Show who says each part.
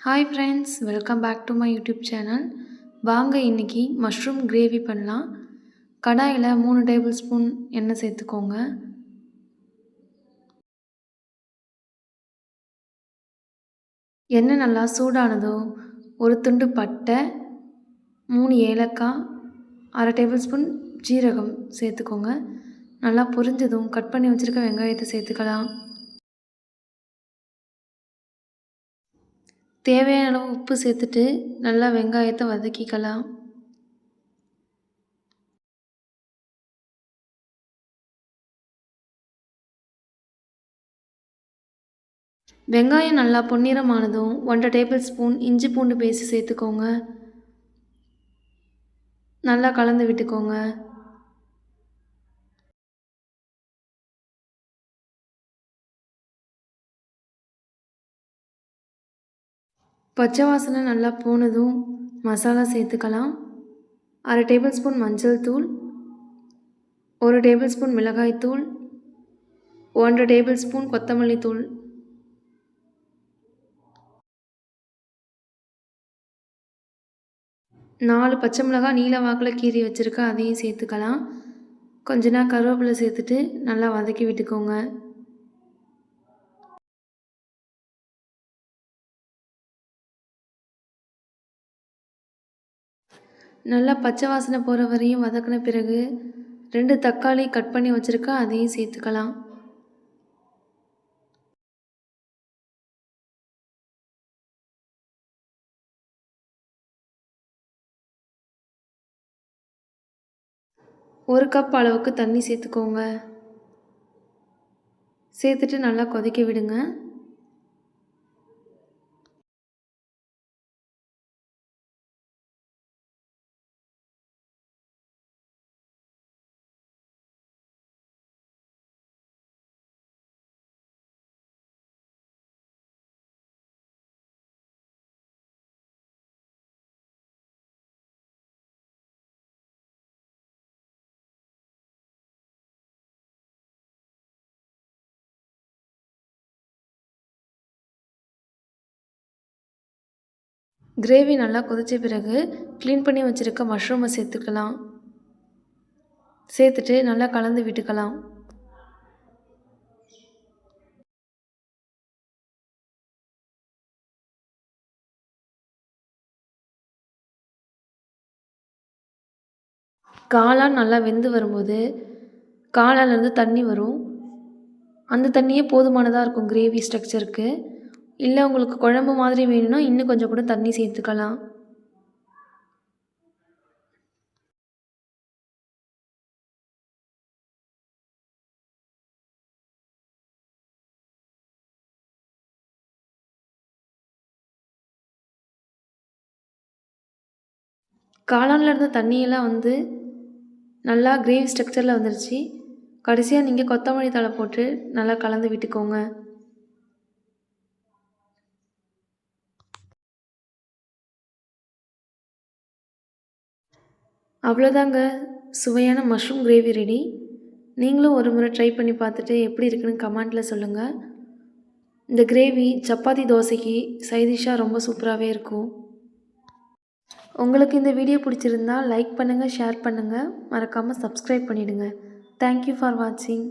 Speaker 1: Hi friends, welcome back to my YouTube channel. வாங்க இன்னைக்கு mushroom gravy பண்ணலாம். கடாயில் 3 டேபிள் ஸ்பூன் எண்ணெய் சேர்த்துக்கோங்க. எண்ணெய் நல்லா சூடானதோ ஒரு துண்டு பட்டை, 3 ஏலக்காய், 1/2 டேபிள் ஸ்பூன் ஜீரகம் சேர்த்துக்கோங்க. நல்லா பொரிஞ்சதும் கட் பண்ணி வச்சுருக்க வெங்காயத்தை சேர்த்துக்கலாம். தேவையான அளவு உப்பு சேர்த்துட்டு நல்லா வெங்காயத்தை வதக்கிக்கலாம். வெங்காயம் நல்லா பொன்னிறமானதும் 1/2 டேபிள் ஸ்பூன் இஞ்சி பூண்டு பேஸ்ட் சேர்த்துக்கோங்க. நல்லா கலந்து விட்டுக்கோங்க. பச்சை வாசனை நல்லா போனதும் மசாலா சேர்த்துக்கலாம். 1/2 டேபிள் ஸ்பூன் மஞ்சள் தூள், 1 டேபிள் ஸ்பூன் மிளகாய் தூள், 1/2 டேபிள் ஸ்பூன் கொத்தமல்லி தூள், நாலு பச்சை மிளகாய் நீல வாக்கில் கீறி வச்சுருக்கேன், அதையும் சேர்த்துக்கலாம். கொஞ்ச நேரம் கருவேப்பிலை சேர்த்துட்டு நல்லா வதக்கி விட்டுக்கோங்க. நல்லா பச்சை வாசனை போகிற வரையும் வதக்கின பிறகு 2 தக்காளி கட் பண்ணி வச்சுருக்கேன், அதையும் சேர்த்துக்கலாம். ஒரு கப் அளவுக்கு தண்ணி சேர்த்துக்கோங்க. சேர்த்துட்டு நல்லா கொதிக்க விடுங்க. கிரேவி நல்லா கொதித்த பிறகு க்ளீன் பண்ணி வச்சுருக்க மஷ்ரூமை சேர்த்துக்கலாம். சேர்த்துட்டு நல்லா கலந்து விட்டுக்கலாம். காளான் நல்லா வெந்து வரும்போது காளான்லேருந்து தண்ணி வரும். அந்த தண்ணியே போதுமானதாக இருக்கும் கிரேவி ஸ்ட்ரக்சருக்கு. இல்லை உங்களுக்கு குழம்பு மாதிரி வேணும்னா இன்னும் கொஞ்சம் கூட தண்ணி சேர்த்துக்கலாம். காளானில் இருந்த தண்ணியெல்லாம் வந்து நல்லா கிரேவி ஸ்ட்ரக்சரில் வந்துருச்சு. கடைசியாக நீங்கள் கொத்தமல்லி தழை போட்டு நல்லா கலந்து விட்டுக்கோங்க. அவ்வளோதாங்க, சுவையான மஷ்ரூம் கிரேவி ரெடி. நீங்களும் ஒரு முறை ட்ரை பண்ணி பார்த்துட்டு எப்படி இருக்குன்னு கமெண்ட்டில் சொல்லுங்கள். இந்த கிரேவி சப்பாத்தி தோசைக்கு சைடிஷ்ஷாக ரொம்ப சூப்பராகவே இருக்கும். உங்களுக்கு இந்த வீடியோ பிடிச்சிருந்தா லைக் பண்ணுங்கள், ஷேர் பண்ணுங்கள், மறக்காமல் சப்ஸ்கிரைப் பண்ணிவிடுங்க. தேங்க்யூ ஃபார் வாட்சிங்.